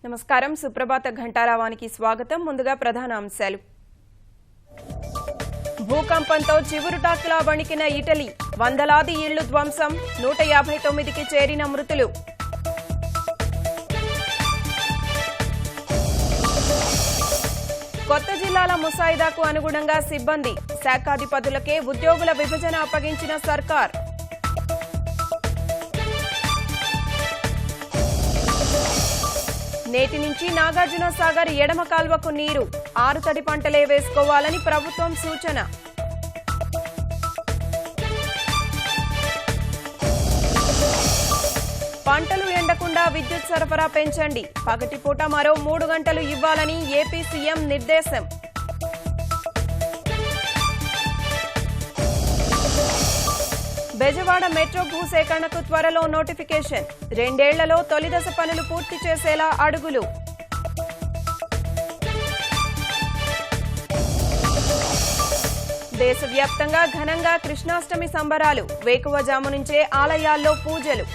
నమస్కారం సుప్రభాత ఘంటారావానికి స్వాగతం ముందుగా ప్రధాన అంశాలు భూకంపంతో చివురుటాకులా వణికిన ఇటలీ వందలాది ఇళ్లు ధ్వంసం 159కి చేరిన మృతులు కొత్త జిల్లాల ముసాయిదాకు అనుగుణంగా సిబ్బంది శాఖాధిపతులకే ఉద్యోగుల విభజన అప్పగించిన సర్కార్ నేటి నుంచి నాగార్జున సాగర్ ఎడమ కాల్వకు నీరు 6 తడి పంటలే వేసుకోవాలని ప్రభుత్వం సూచన పంటలు ఎండకుండా విద్యుత్ సరఫరా పెంచండి పగటిపూట మరో 3 గంటలు ఇవ్వాలని ఏపీ సీఎం నిర్దేశం బెజవాడ మెట్రో భూసేకరణకు త్వరలో నోటిఫికేషన్ 2 ఏళ్లలో తొలి దశ పనులు పూర్తి చేసేలా అడుగులు దేశవ్యాప్తంగా ఘనంగా కృష్ణాష్టమి సంబరాలు వేకువజాము నుంచే ఆలయాల్లో పూజలు